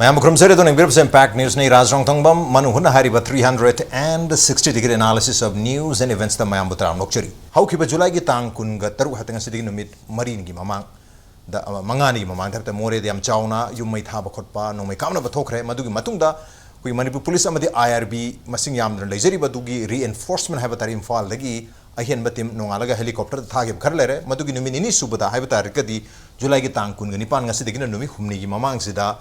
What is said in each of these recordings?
Mayam Krumsere doing Grips Impact News ni Raj Nongthombam, Manung Hutna Hariba 360-degree analysis of news and events the Mayam Butram Nokchari. How keep a July Gitang Kunga Taru Hatang City Numit Marine Gimamang, the Mangani Mamang, the More de Amchauna, you might have a kotpa, no may come of a tokre, Madugi Matunda, we Manipur Police Amadi IRB, Masing Yam, Lazeri Badugi, reinforcement habitat in Fall, Lagi, Ahen Batim, Nongalaga helicopter, Tagib Karlere, Madugi Numini Subata, Habitat Rikadi, July Gitang Kunganipan City Numi, Humni Mamang Sida.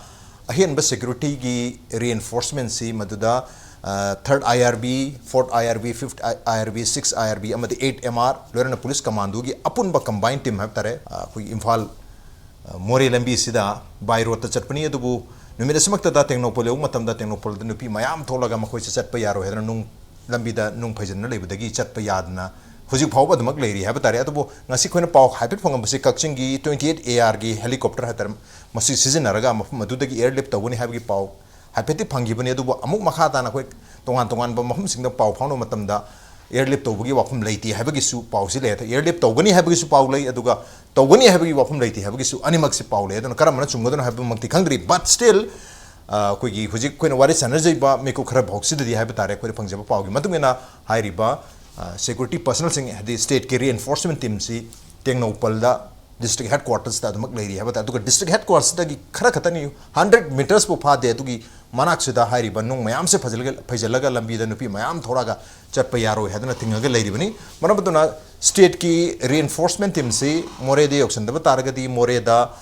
Ahin ba security gi reinforcement si maduda 3rd IRB, 4th IRB, 5th IRB, 6th IRB amadi 8 MR lorana police commando gi apun ba combined team have tare koi imphal more lambi sida by road ta chatpani adubu numida samakta da Tengnoupal eu matam da Tengnoupal da nupi mayam tholaga makoi se chatpa yaro hedra nung lambi da nung phaijan na lebudagi chatpa yadna Huzik Pau the Maglady, Habatari, Nasiko Pau, Habit from Kachingi, 28 AR helicopter hatam, Masi season Araga, Madudagi airlift, the Winnie Habi Pau, Hapeti Pangibani, Amuk Mahata, and a quick Tongan, Mahum sing the Pau, Pono Matamda, airlift over Wakum Lady, Habagisu, Pau Silet, airlift, Togani Habisu Paule, Aduga, Togani Habi Wakum Lady, Habisu, Animaxi Paule, and Karamanachum, Modern have Monti Hungry, but still. Kuigi Huzik Queen Waris and Naziba, Miko Crab Hoxi, the Habitat, Pangja Pau, Matumina, Hairiba. Security personnel sing the state ki reinforcement team si Tengnoupal da district headquarters ta mak lei ri haba ta du district headquarters da gi khara khatani 100 meters po pha de tu gi manak sida hairi banung mayam se phajalaga lambi da nupi mayam thoda ga chatpa yaro hedna tingaga lei ri bani manabaduna state ki reinforcement team si more de option da taragadi more da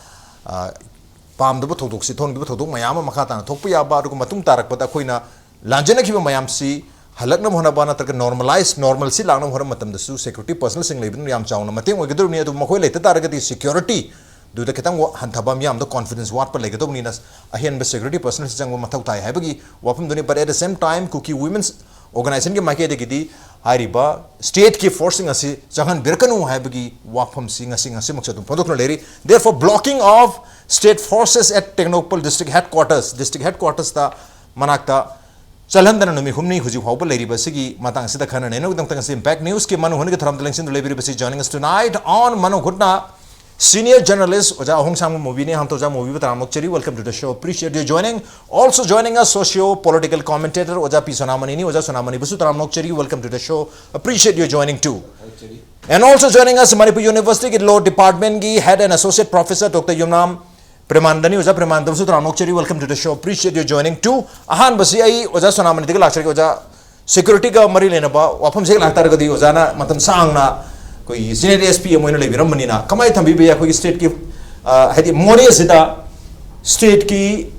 pam da thodok si thon gi thodok mayam makha ta thokpa ya ba ru matung tarak pata khoina lanjana ki mayam si Halakna Honabana normalized normalcy Lanam Horamatam the Su security personal sing Labin Yam Chow, Matin Wagadu near the Mahoy later target security. Do the Ketam Hantabam Yam the confidence what per Legadoninas, a hen be security personal Sango Matautai Habagi, Wapam Duni, but at the same time Cookie Women's organizing Makedi, Hariba, state keep forcing us Jahan Birkanu Habagi, Wapam sing a Simax Lady, therefore blocking of state forces at Tengnoupal district headquarters the Manakta. Chalandana Numi Humni, who's you hope a lady Basigi, Matang Sita Khan, and no Impact News, Manu Hunika from the links in the Labor Basi joining us tonight on Manu Hutna, senior journalist, Oja Hong Sam Movini, Hamtoja Mobi with Ramokcheri. Welcome to the show. Appreciate you joining. Also joining us, Socio-Political Commentator, Oja Sonamani, Oja Sonamani Busu Ramokcheri. Welcome to the show. Appreciate you joining too. And also joining us, Manipur University Law Department, Head and Associate Professor, Dr. Yumnam Premananda Oja Premananda Ramokcheri. Welcome to the show. Appreciate you joining too. Ahan Basi Oja Sonamani Oja security ga mari lenaba wafam se laktar gadi ojana matam sangna koi senior SP moina lebiram manina kamai thambi be koi state ki hadi more sida state ki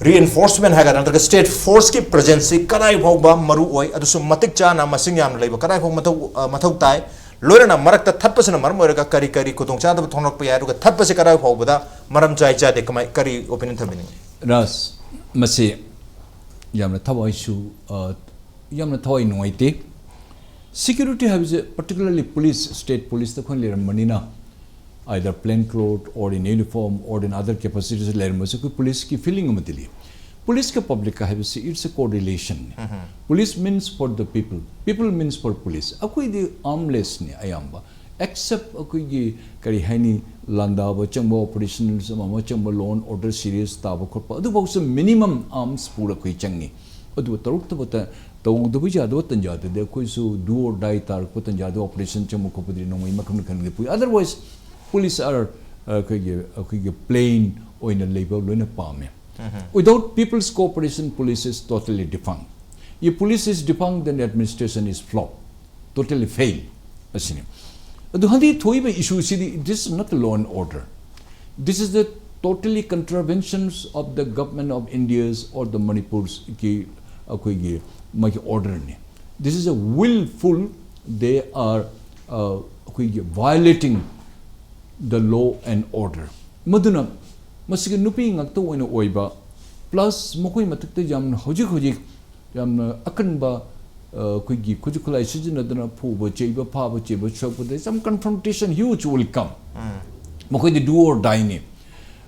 reinforcement haga nantar state force ki presence kanai phauba maru oi adusu matik cha na masing yam leiba kanai phau mathau tai loirana marakta thapasana maram oiraga kari kutong cha da thonok pa yaru ga thapase kanai phau da maram chai cha de kamai kari opinion thabini ras masi yamna thawai su Yamna Thoi Noite. Security has particularly police, state police, the Manina, either plainclothes or in uniform or in other capacities, police ki feeling matili. Police ka public have it's a correlation. Police means for the people. People means for police. Akoi the armless ni ayamba. Except akoi kari hani landa chamba operations chamba law and order serious taba korpa. Adu was minimum arms pura koi changi. Adu tarukta the Vijado Tanjata, the Kuisu, do or die tar, Putanjado operation Chamukopudi, no Makan. Otherwise, police are plain or in a labor in a palm. Without people's cooperation, police is totally defunct. If police is defunct, then the administration is flop, totally fail. The Handi Toiba issue, this is not a law and order. This is the totally contraventions of the government of India's or the Manipur's order. This is a willful, they are violating the law and order. Maduna, Masika Nupi Nakto in Oiba, plus Mokoi Matakta Yam Hojik Yam Akanba Kujukula Sijinadana Puba, Cheba, Pava, Cheba, Shop, there's some confrontation huge will come. Mokoi the do or die name.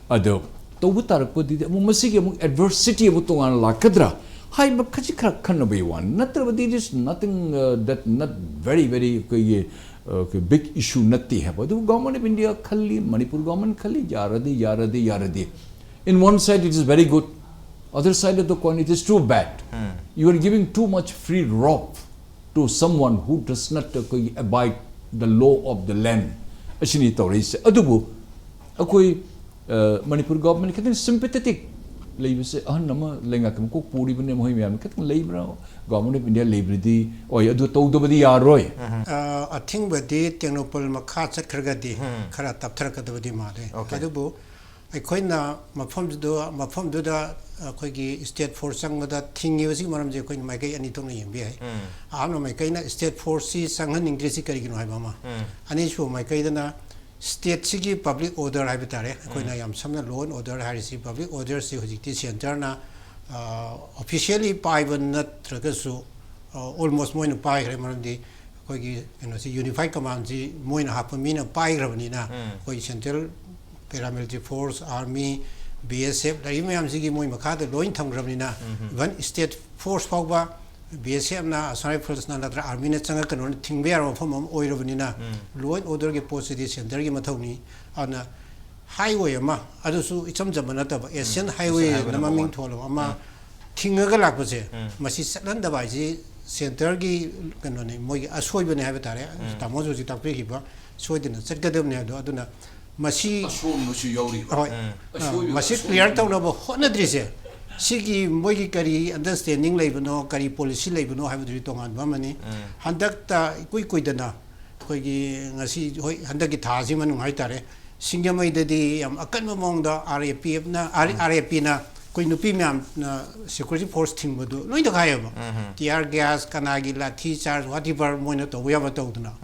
Ado, Tobutar put the Masika adversity of Tuan La Kadra. Hi, but can be one. Not that it is nothing that not very big issue. Nati have. The government of India, Kali, Manipur government, Kali, Yaradi. In one side, it is very good. other side of the coin, it is too bad. You are giving too much free rope to someone who does not abide the law of the land. Ashini Toris. Adubu, Akui Manipur government is sympathetic. Labor Anama Langakam Cook, Puri Mohimian, Labor, Government of India Liberty, or you do Todobadi Aroy. I think with the Tengnoupal Makats at Kragadi, Karataptrakadavadi Made. Kadubu, I coin my form to do the state force sang that thing using one of the coin my gay and it only MBA. I know my kind of state forces sang an English Karikin Mama. An issue my kaidana. State Sigi public order habitare, when I am some loan order Harris public order Sihiti Center officially Piven not Tragasu almost more in Pi Remandi Unified Command Moin Hapamina Pi Ravanina, Central Paramilitary Force, Army, BSF, the Imam Zigi Moin Makata, Loin Tang Ramina, one state force Pogba. BSF na asari force na latra army na changa kanon thingbe aro phom oi robani law and order ge post di center ge mathawni ana highway ma adusu icham jamana ta asian highway na maming tholo ama thinga ga lak base masi satlan da bai ji center ge kanone moi asoi bane ha betare tamo jo ji takpe gi ba soidina chatgadam ne do aduna masi masi clear taw na bo hona drise Sigi Mogi Kari understanding labano, Kari policy labano have the tongue and Mamani, Handakta Kuidana, Kogi Nasi Handaki Taziman Haitare, Singama de Akan among the RAP na RAPina, Koinupimiam security force team would do, no the Hayama, tear gas, Kanagila, teachers, whatever monitor we have a told now.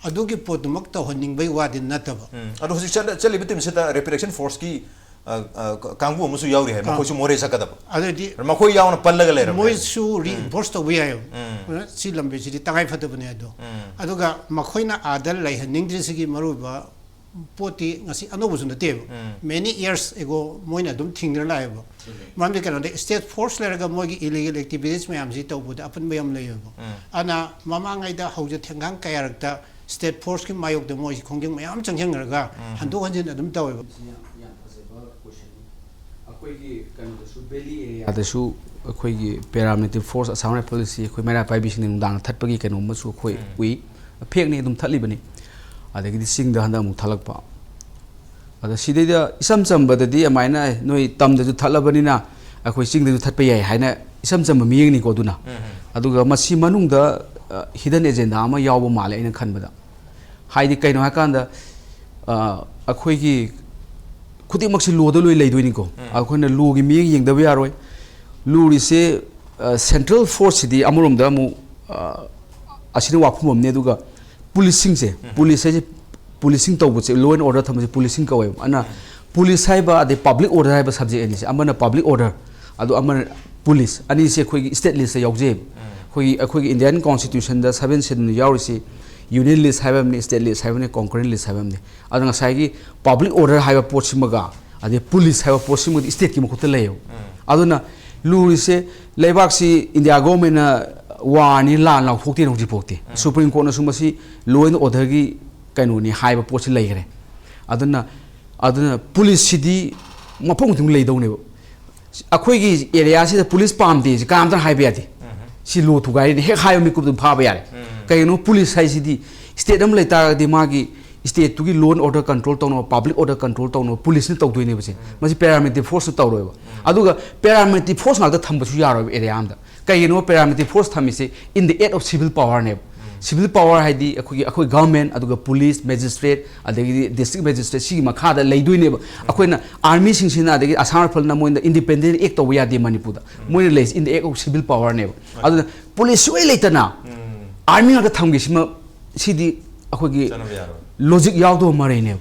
Aduki put the Mokta hunting by what in Natava. I was celebrating the reparation force key. Kangu musu yauri hai makochu more sakada adadi makoi yauna pallagalera moisu reinforced we ayo si lambe si tangai fatabane ado aduga makoina adal lai haning drisigi maruba poti ngasi anobusu na teb many years ago moina dum thingner laibo mambe kana de state force leraga mogi illegal activities mayam ji tawbud apan mayam layobo ana mamangai da hauja thengang kayarakta state force ki mayok de moi khongjeng mayam changjeng handu hanjin adum tawebo Adashu Quay paramilitary force a sound policy, Quimera Pibishing in Dang Tapagi can almost we a picnic in Talibani. I think it sing the Handam Talakpa. Other Sidida some but the dear mina no tum the Talabanina, a question the Tapaya, Hina, some meaning Goduna. Aduga Masi Manung the hidden agenda, Ama Yawa Mala in a Canada. Heidi Kaino Hakanda a quickie. Kuti maksi lu do loi leidoi ni ko akhona lu gi mi yeng da ya roi lu ri se central force di amurum da mu asini wa phum ne duga policing se policing to bu law and order tham se policing ka wai ana police hai ba de public order hai ba subject ani se amana public order adu amana police ani se khoi state list se yauje khoi Indian constitution da 7 schedule yauri se union list have ni state list have ni concurrent list have ni adanga sai gi public order have pochimaga ade police have pochim state ki mukhuta layo aduna lu se lebak si India government na wa ni la la phokti no jipokti supreme court na sumasi law and order gi kaino ni have pochi lai gre aduna police sidi mapong thung lei dau ne akhoi gi area si police pam de kam tan have yati si lo thu gai he khayo mi kup pha ba yare kaino police hai sidi state am leta di magi state to gi law and order control to public order control to police ni to doi ne base masi paramilitary force to ro aduga paramilitary force na da thamba su yaro area am da kaino paramilitary force thamise in the aid of civil power ne civil power hai di akoi government aduga police magistrate adegi district magistrate si makha da leidoi ne akoi na army sing sina adegi asam phal na moin independent act to ya di Manipur da moin leis in the act of civil power ne adu police oi leitana army ga thamgi sima sidi akoi gi logic yaw do mare ne